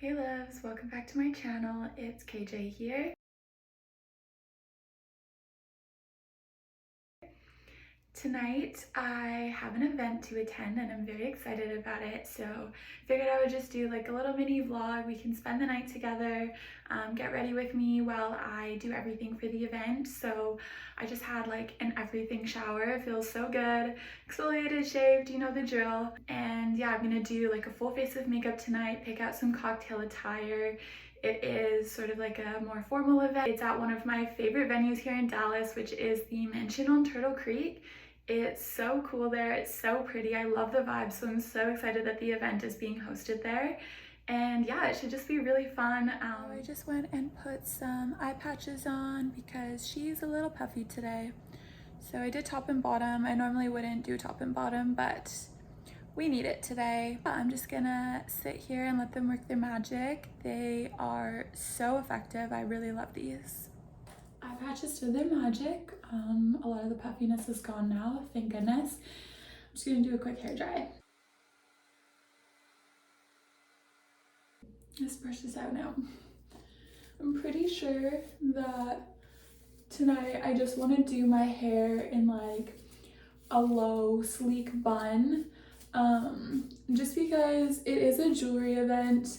Hey loves, welcome back to my channel. It's KJ here. Tonight I have an event to attend and I'm very excited about it, so figured I would just do like a little mini vlog. We can spend the night together, get ready with me while I do everything for the event. So I just had like an everything shower. It feels so good. Exfoliated, shaved, you know the drill. And yeah, I'm gonna do like a full face of makeup tonight, pick out some cocktail attire. It is sort of like a more formal event. It's at one of my favorite venues here in Dallas, which is the Mansion on Turtle Creek. It's so cool there. It's so pretty. I love the vibe, so I'm so excited that the event is being hosted there. And yeah, it should just be really fun. I just went and put some eye patches on because she's a little puffy today. So I did top and bottom. I normally wouldn't do top and bottom, but we need it today. I'm just gonna sit here and let them work their magic. They are so effective. I really love these. Eye patches did their magic. A lot of the puffiness is gone now, thank goodness. I'm just gonna do a quick hair dry. This brush is out now. I'm pretty sure that tonight I just want to do my hair in like a low sleek bun, just because it is a jewelry event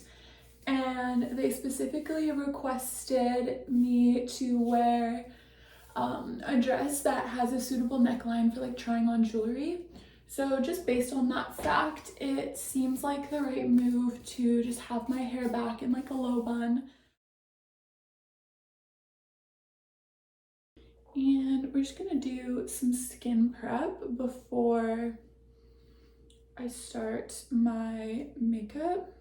and they specifically requested me to wear a dress that has a suitable neckline for like trying on jewelry. So just based on that fact, it seems like the right move to just have my hair back in like a low bun. And we're just gonna do some skin prep before I start my makeup.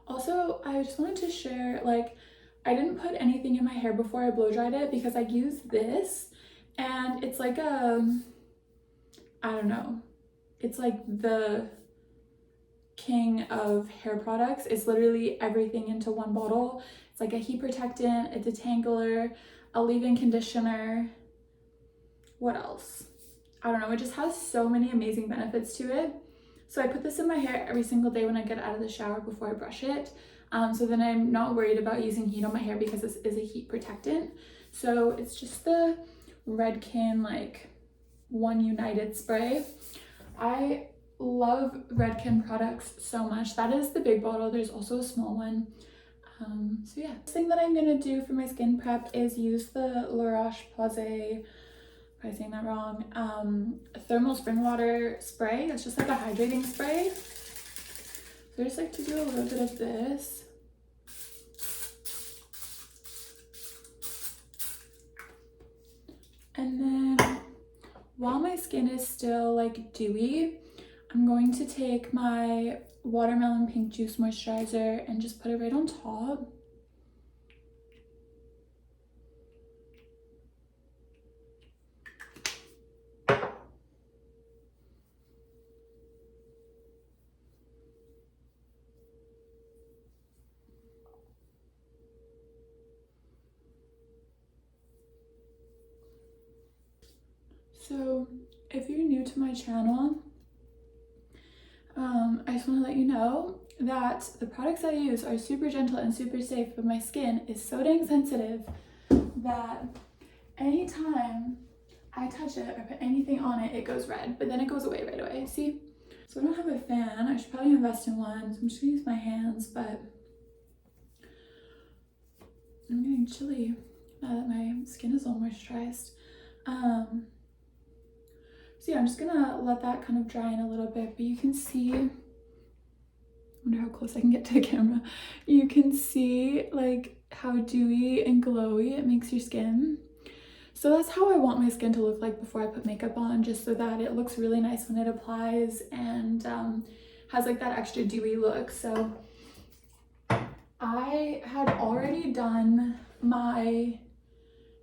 Also, I just wanted to share, like, I didn't put anything in my hair before I blow dried it because I used this and it's like a, I don't know, it's like the king of hair products. It's literally everything into one bottle. It's like a heat protectant, a detangler, a leave-in conditioner. What else? I don't know, it just has so many amazing benefits to it. So I put this in my hair every single day when I get out of the shower before I brush it. So then I'm not worried about using heat on my hair because this is a heat protectant. So it's just the Redken like One United spray. I love Redken products so much. That is the big bottle. There's also a small one. So yeah, the thing that I'm gonna do for my skin prep is use the La Roche-Posay, if I'm saying that wrong, thermal spring water spray. It's just like a hydrating spray. So I just like to do a little bit of this. And then while my skin is still like dewy, I'm going to take my watermelon pink juice moisturizer and just put it right on top. So if you're new to my channel, I just want to let you know that the products I use are super gentle and super safe, but my skin is so dang sensitive that anytime I touch it or put anything on it, it goes red, but then it goes away right away. See? So I don't have a fan. I should probably invest in one. So I'm just gonna use my hands, but I'm getting chilly now that my skin is all moisturized. So yeah, I'm just gonna let that kind of dry in a little bit, but you can see, I wonder how close I can get to the camera. You can see like how dewy and glowy it makes your skin. So that's how I want my skin to look like before I put makeup on, just so that it looks really nice when it applies and has like that extra dewy look. So I had already done my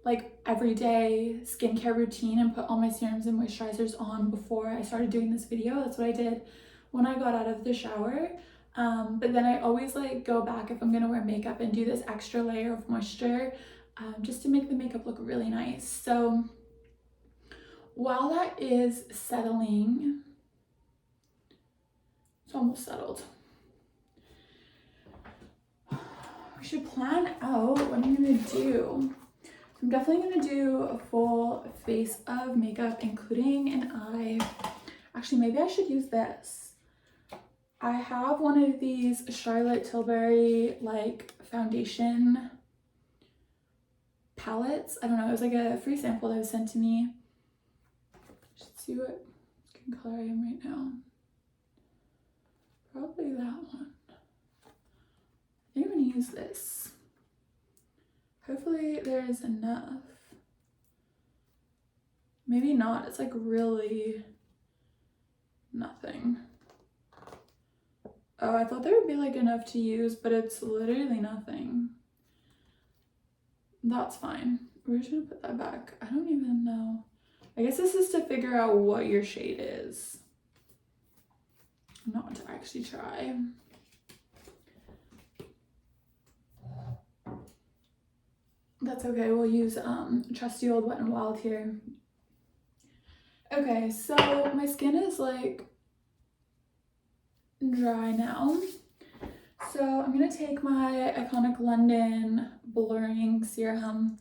like everyday skincare routine and put all my serums and moisturizers on before I started doing this video. That's what I did when I got out of the shower. But then I always like go back if I'm gonna wear makeup and do this extra layer of moisture just to make the makeup look really nice. So while that is settling, almost settled. We should plan out what I'm gonna do. I'm definitely gonna do a full face of makeup, including an eye. Actually, maybe I should use this. I have one of these Charlotte Tilbury like foundation palettes. I don't know, it was like a free sample that was sent to me. Should see what skin color I am right now. Probably that one. I think I'm gonna use this. Hopefully there's enough. Maybe not, it's like really nothing. Oh, I thought there would be like enough to use, but it's literally nothing. That's fine. We're just gonna put that back. I don't even know. I guess this is to figure out what your shade is. Not to actually try. That's okay, we'll use trusty old Wet n Wild here. Okay, so my skin is like dry now. So I'm gonna take my Iconic London blurring serum,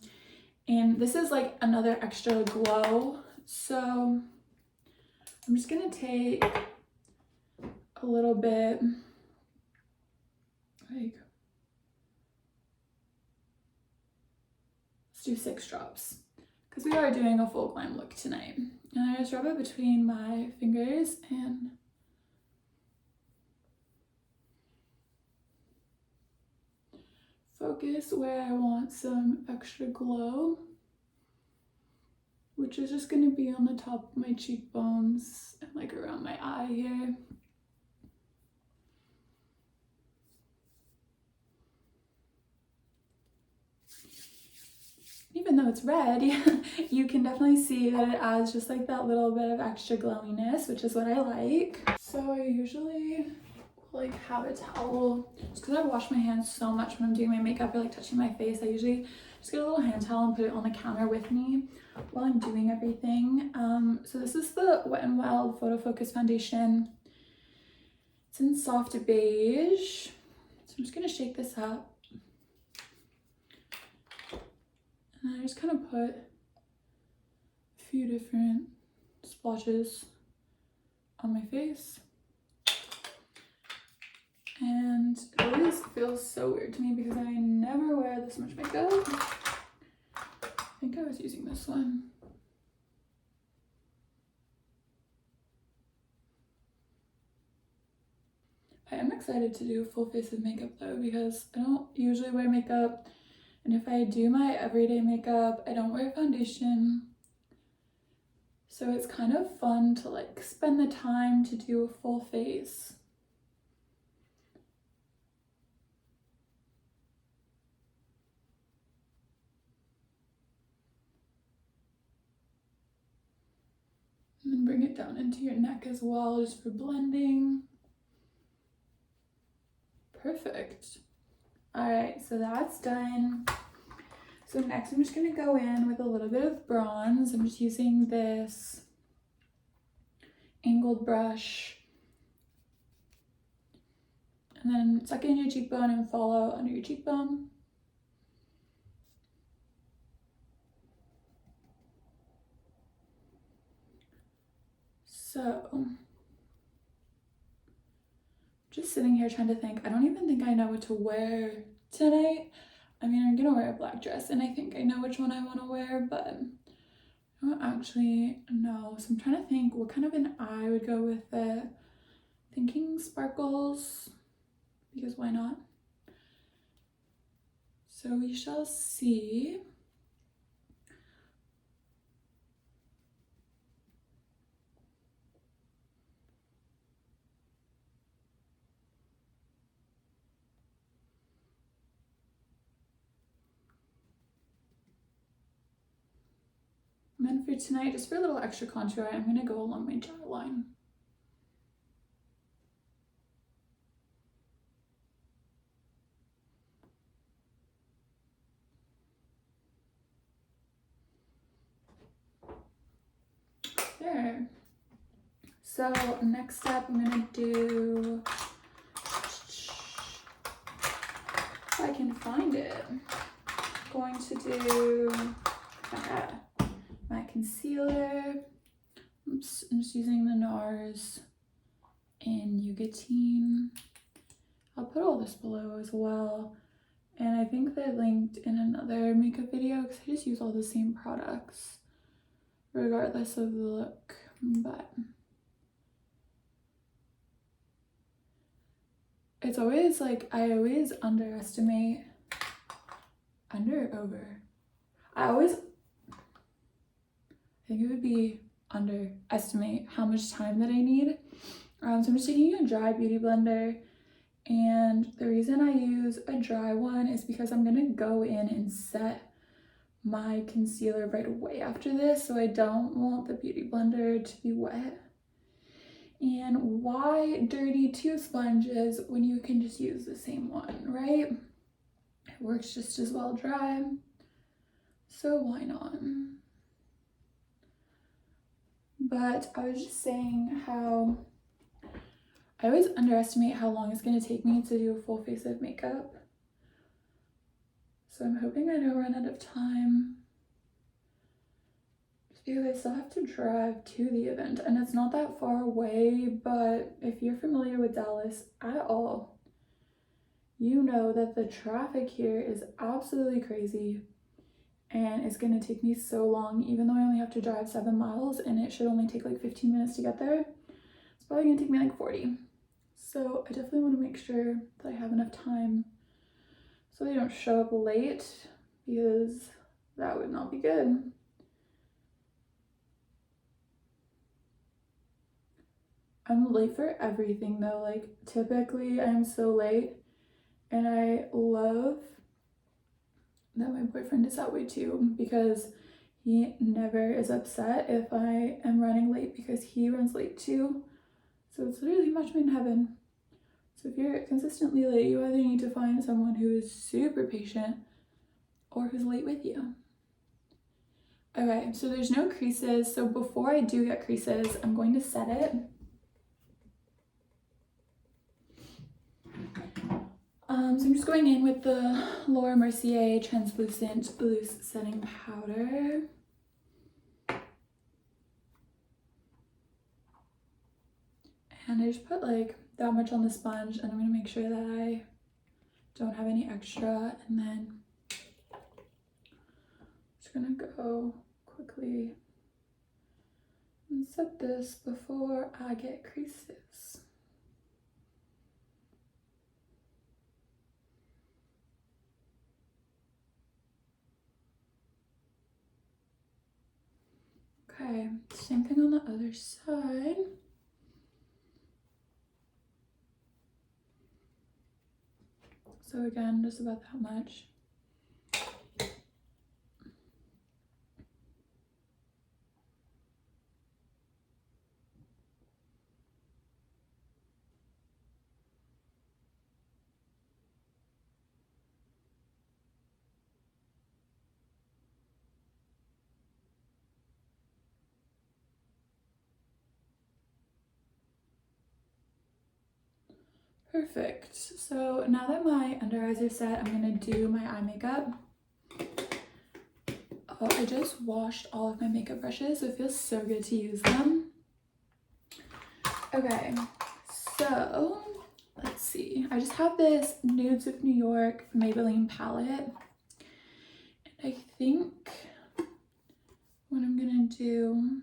and this is like another extra glow. So I'm just gonna take a little bit, like, let's do 6 drops because we are doing a full glam look tonight. And I just rub it between my fingers and focus where I want some extra glow, which is just going to be on the top of my cheekbones and like around my eye here. Even though it's red, you can definitely see that it adds just like that little bit of extra glowiness, which is what I like. So I usually like have a towel, just because I wash my hands so much when I'm doing my makeup or like touching my face. I usually just get a little hand towel and put it on the counter with me while I'm doing everything. So this is the Wet n Wild Photofocus foundation. It's in soft beige. So I'm just gonna shake this up. And I just kind of put a few different splotches on my face. And it always feels so weird to me because I never wear this much makeup. I think I was using this one. I am excited to do a full face of makeup though, because I don't usually wear makeup. And if I do my everyday makeup, I don't wear foundation. So it's kind of fun to like spend the time to do a full face. And then bring it down into your neck as well, just for blending. Perfect. All right, so that's done. So next I'm just gonna go in with a little bit of bronze. I'm just using this angled brush. And then suck in your cheekbone and follow under your cheekbone. So, just sitting here trying to think. I don't even think I know what to wear tonight. I mean, I'm gonna wear a black dress and I think I know which one I want to wear, but I don't actually know. So I'm trying to think what kind of an eye would go with it. Thinking sparkles, because why not? So we shall see. And then for tonight, just for a little extra contour, I'm gonna go along my jawline. There. So next up, I'm gonna do, if I can find it, I'm going to do my concealer. I'm just using the NARS in Nougatine. I'll put all this below as well. And I think they're linked in another makeup video because I just use all the same products regardless of the look. But it's always like, I always underestimate, I think it would be underestimate how much time that I need. So I'm just taking a dry beauty blender, and the reason I use a dry one is because I'm gonna go in and set my concealer right away after this, so I don't want the beauty blender to be wet. And why dirty two sponges when you can just use the same one, right? It works just as well dry, so why not? But I was just saying how I always underestimate how long it's going to take me to do a full face of makeup. So I'm hoping I don't run out of time. Just because I still have to drive to the event, and it's not that far away, but if you're familiar with Dallas at all, you know that the traffic here is absolutely crazy. And it's gonna take me so long, even though I only have to drive 7 miles and it should only take like 15 minutes to get there. It's probably gonna take me like 40. So I definitely wanna make sure that I have enough time so they don't show up late, because that would not be good. I'm late for everything though. Like typically I'm so late, and I love that my boyfriend is that way too, because he never is upset if I am running late because he runs late too. So it's literally match made in heaven. So if you're consistently late, you either need to find someone who is super patient or who's late with you. Okay, so there's no creases. So before I do get creases, I'm going to set it. So I'm just going in with the Laura Mercier Translucent Loose Setting Powder. And I just put like that much on the sponge, and I'm gonna make sure that I don't have any extra, and then I'm just gonna go quickly and set this before I get creases. Okay, same thing on the other side. So again, just about that much. Perfect. So now that my under eyes are set, I'm gonna do my eye makeup. Oh, I just washed all of my makeup brushes, so it feels so good to use them. Okay, so let's see. I just have this Nudes of New York Maybelline palette. And I think what I'm gonna do,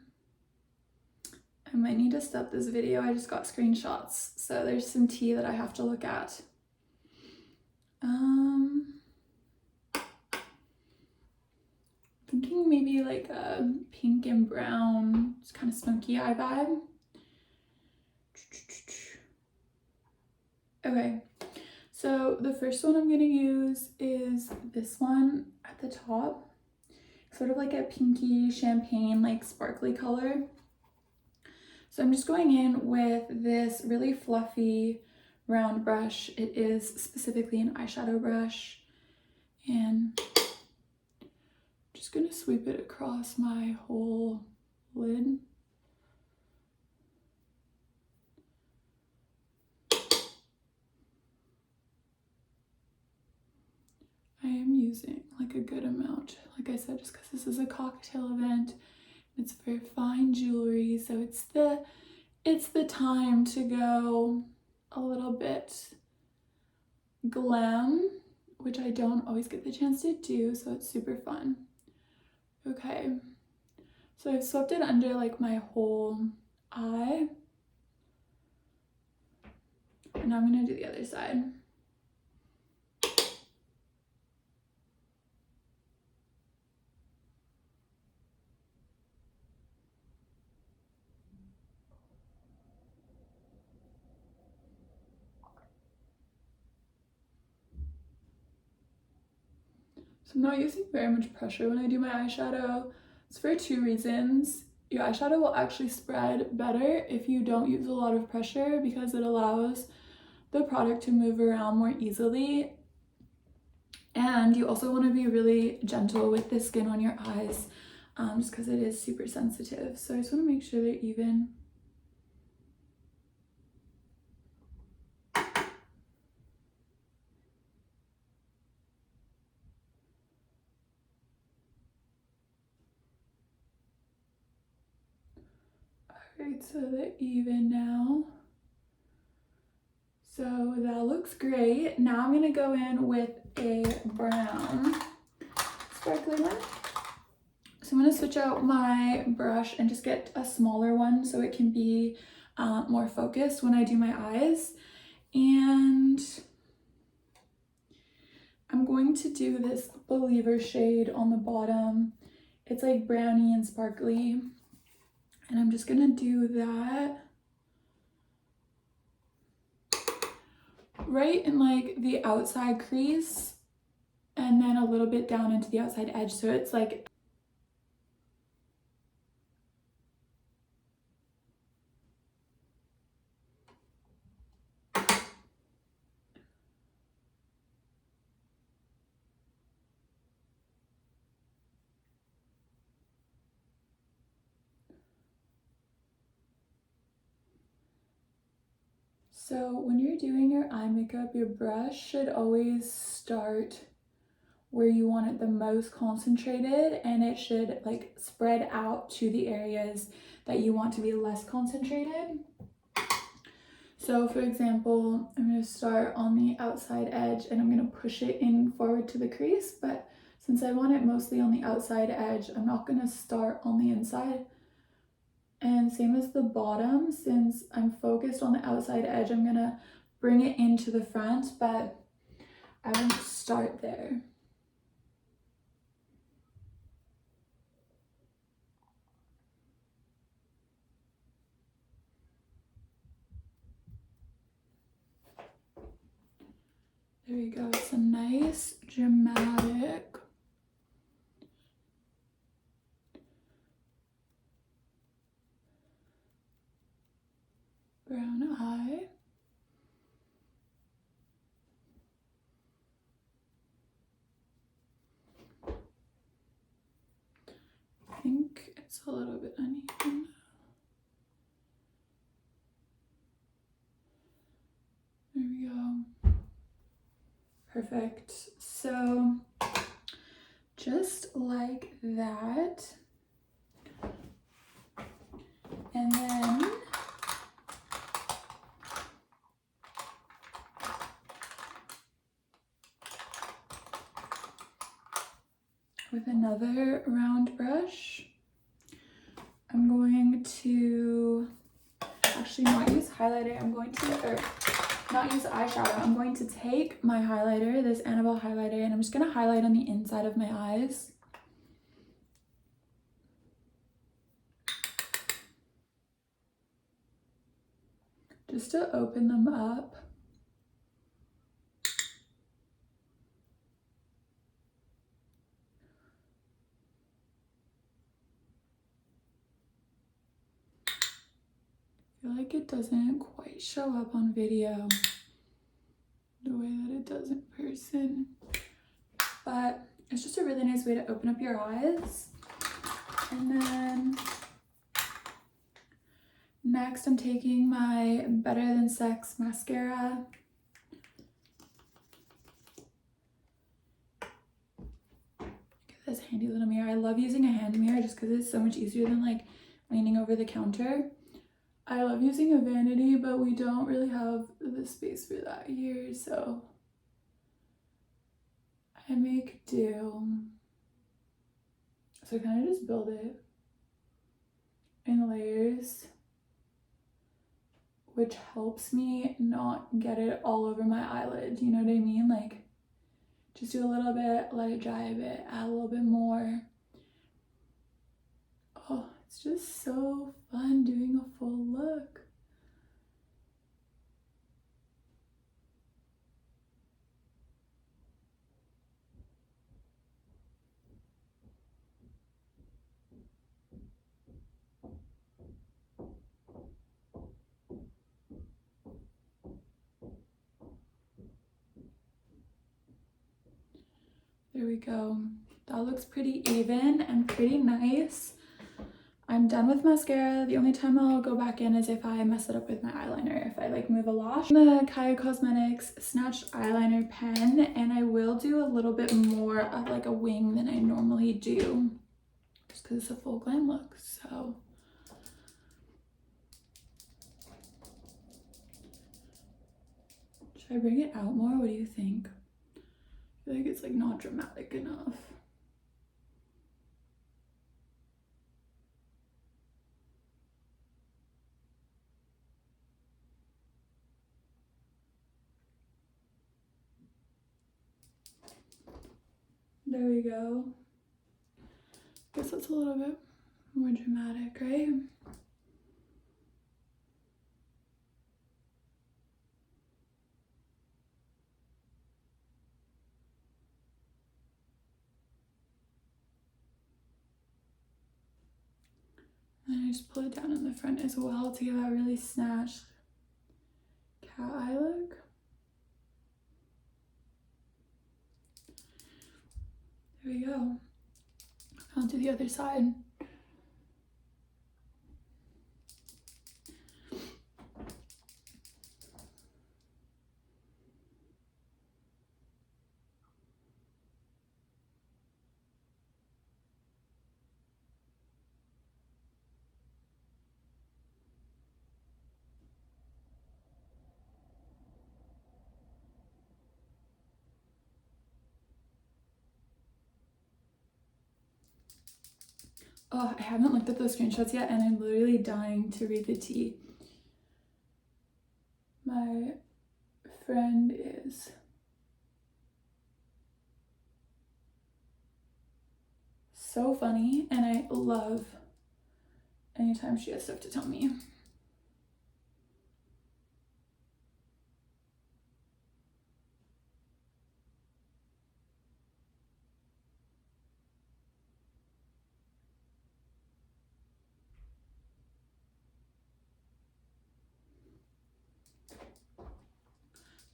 I might need to stop this video. I just got screenshots, so there's some tea that I have to look at. Thinking maybe like a pink and brown, just kind of smoky eye vibe. Okay, so the first one I'm gonna use is this one at the top, sort of like a pinky champagne, like sparkly color. So I'm just going in with this really fluffy round brush. It is specifically an eyeshadow brush, and I'm just gonna sweep it across my whole lid. am using like a good amount, like I said, just because this is a cocktail event. It's for fine jewelry, so it's the time to go a little bit glam, which I don't always get the chance to do, so it's super fun. Okay, so I've swept it under like my whole eye, and now I'm gonna do the other side. So I'm not using very much pressure when I do my eyeshadow. It's for two reasons. Your eyeshadow will actually spread better if you don't use a lot of pressure, because it allows the product to move around more easily. And you also want to be really gentle with the skin on your eyes, just because it is super sensitive. So I just want to make sure they're even. Alright, so they're even now. So that looks great. Now I'm gonna go in with a brown sparkly one. So I'm gonna switch out my brush and just get a smaller one so it can be more focused when I do my eyes. And I'm going to do this Believer shade on the bottom. It's like brownie and sparkly. And I'm just gonna do that right in like the outside crease, and then a little bit down into the outside edge. So it's like so when you're doing your eye makeup, your brush should always start where you want it the most concentrated, and it should like spread out to the areas that you want to be less concentrated. So for example, I'm going to start on the outside edge and I'm going to push it in forward to the crease, but since I want it mostly on the outside edge, I'm not going to start on the inside. And same as the bottom, since I'm focused on the outside edge, I'm going to bring it into the front, but I won't start there. There we go, it's a nice dramatic brown eye. I think it's a little bit uneven. There we go. Perfect. So just like that. And then with another round brush, I'm going to actually not use highlighter. I'm going to, or not use eyeshadow. I'm going to take my highlighter, this Annabelle highlighter, and I'm just going to highlight on the inside of my eyes. Just to open them up. I feel like it doesn't quite show up on video the way that it does in person, but it's just a really nice way to open up your eyes. And then next I'm taking my Better Than Sex mascara, this handy little mirror. I love using a hand mirror just because it's so much easier than like leaning over the counter. I love using a vanity, but we don't really have the space for that here, so I make do. So I kind of just build it in layers, which helps me not get it all over my eyelid. You know what I mean? Like, just do a little bit, let it dry a bit, add a little bit more. Oh, it's just so fun doing a full look. There we go. That looks pretty even and pretty nice. I'm done with mascara. The only time I'll go back in is if I mess it up with my eyeliner, if I like move a lash. The Kaya Cosmetics Snatched eyeliner pen, and I will do a little bit more of like a wing than I normally do, just because it's a full glam look. So should I bring it out more? What do you think? I feel like it's like not dramatic enough. There we go. Guess that's a little bit more dramatic, right? And I just pull it down in the front as well to give that really snatched cat eye look. There we go. I'll do the other side. Oh, I haven't looked at those screenshots yet, and I'm literally dying to read the tea. My friend is so funny, and I love anytime she has stuff to tell me.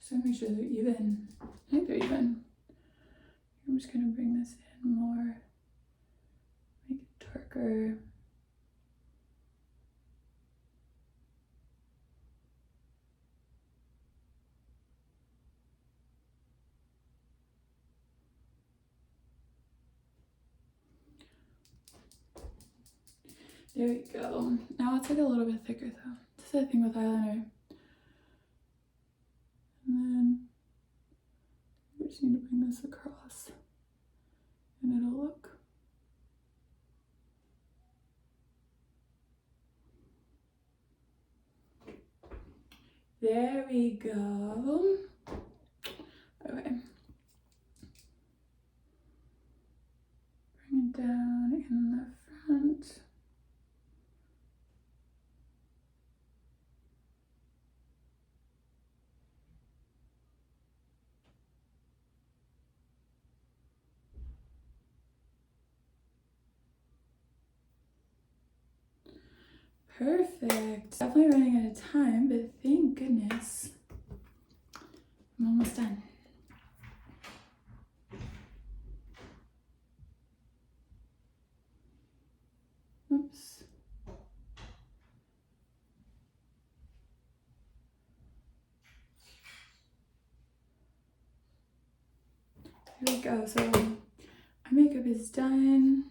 Just to make sure they're even. I think they're even. I'm just gonna bring this in more, make it darker. There we go. Now it's like a little bit thicker though. This is the thing with eyeliner. And then we just need to bring this across and it'll look. There we go. Okay. Bring it down in the front. Perfect. Definitely running out of time, but thank goodness. I'm almost done. Oops. There we go. So I make makeup is done.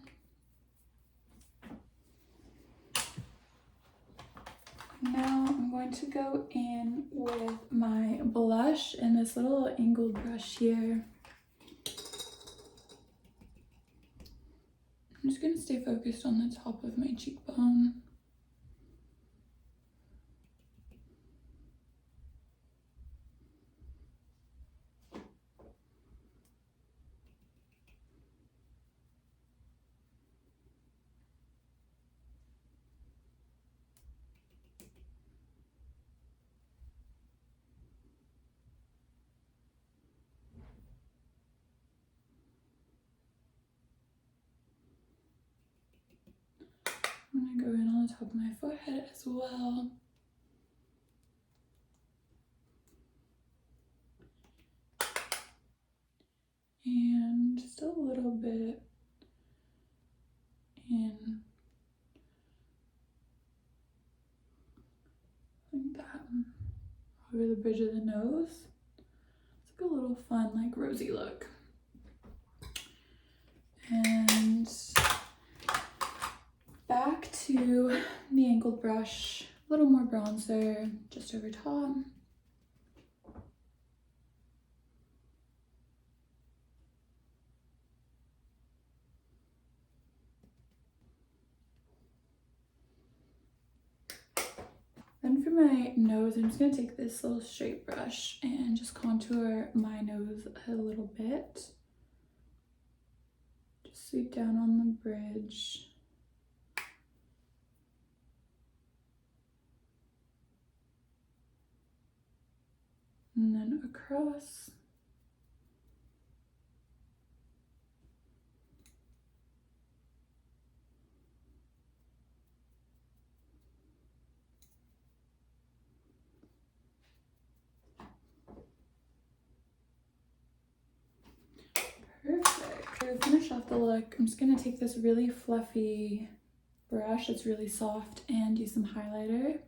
Now I'm going to go in with my blush and this little angled brush here. I'm just going to stay focused on the top of my cheekbone. I'm going to go in on the top of my forehead as well. And just a little bit in like that, over the bridge of the nose. It's like a little fun, like rosy look. And back to the angled brush, a little more bronzer just over top. Then for my nose, I'm just going to take this little straight brush and just contour my nose a little bit. Just sweep down on the bridge. And then across. Perfect. To finish off the look, I'm just going to take this really fluffy brush that's really soft and use some highlighter.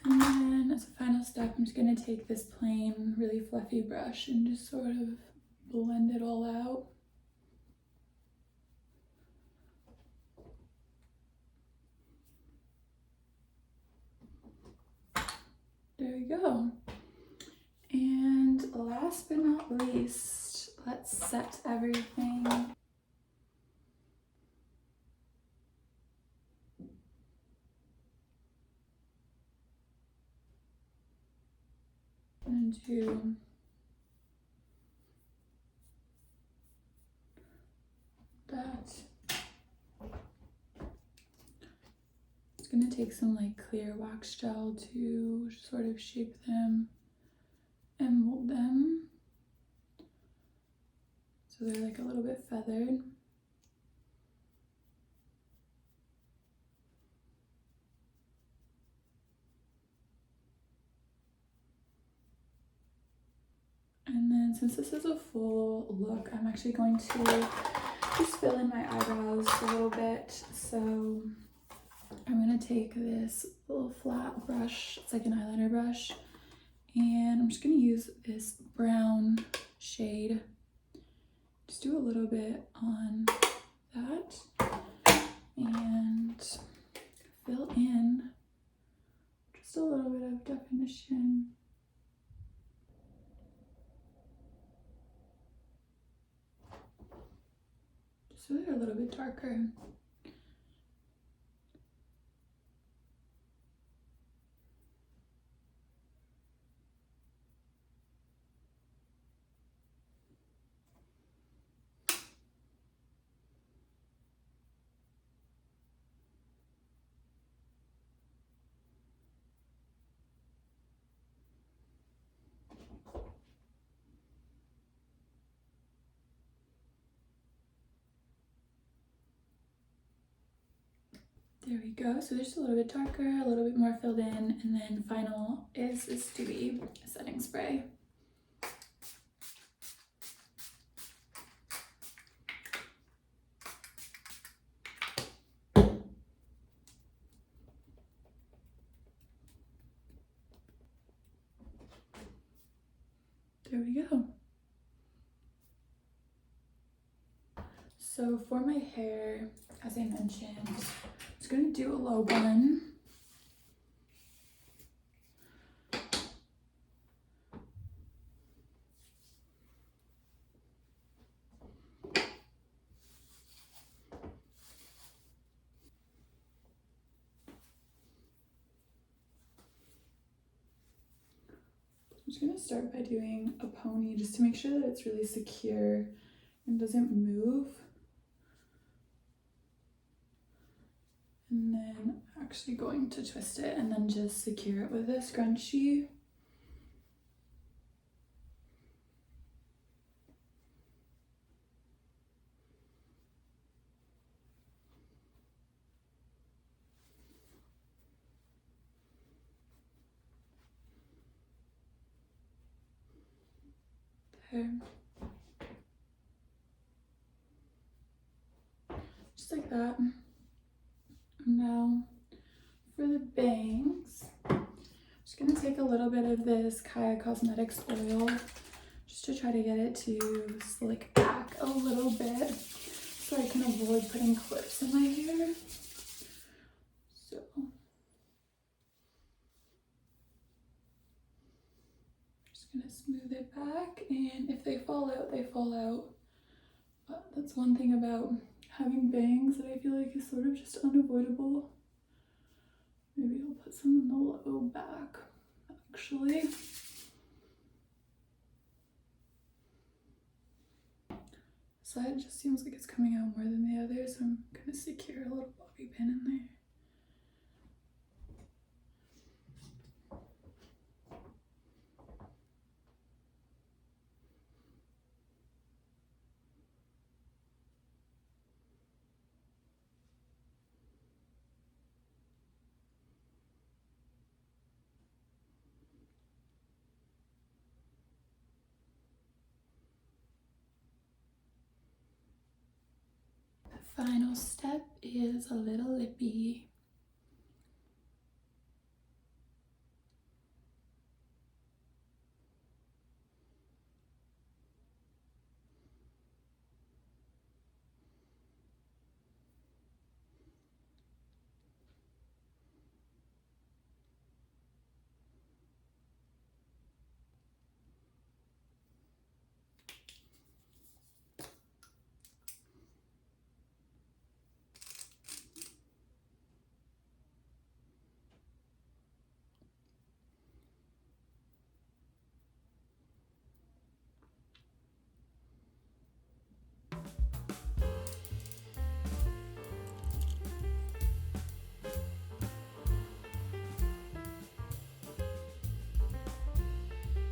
And then as a final step, I'm just going to take this plain, really fluffy brush and just sort of blend it all out. There we go. And last but not least, let's set everything. And do that. It's going to take some like clear wax gel to sort of shape them and mold them so they're like a little bit feathered. And then since this is a full look, I'm actually going to just fill in my eyebrows a little bit. So I'm going to take this little flat brush, it's like an eyeliner brush, and I'm just going to use this brown shade. Just do a little bit on that and fill in just a little bit of definition. So they're a little bit darker. There we go. So there's a little bit darker, a little bit more filled in, and then final is this dewy setting spray. There we go. So for my hair, as I mentioned, I'm just gonna do a low bun. I'm just gonna start by doing a pony just to make sure that it's really secure and doesn't move. And then actually going to twist it and then just secure it with a scrunchie. There. Just like that. Now for the bangs, I'm just gonna take a little bit of this Kaya Cosmetics oil just to try to get it to slick back a little bit so I can avoid putting clips in my hair. So just gonna smooth it back, and if they fall out, they fall out. But that's one thing about having bangs that I feel like is sort of just unavoidable. Maybe I'll put some in the low back, actually. Side just seems like it's coming out more than the other, so I'm gonna secure a little bobby pin in there. Final step is a little lippy.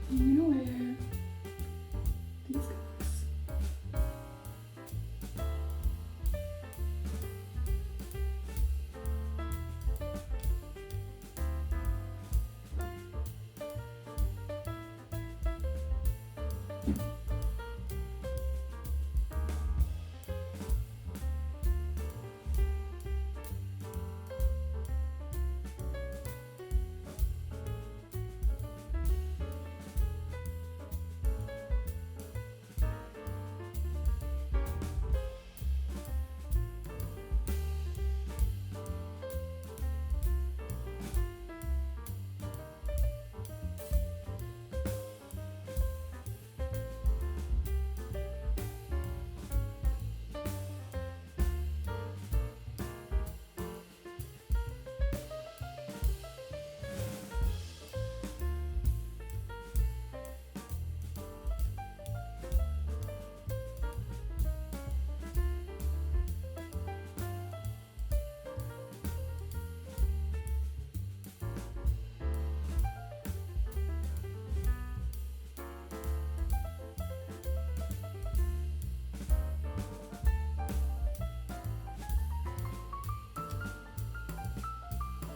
And you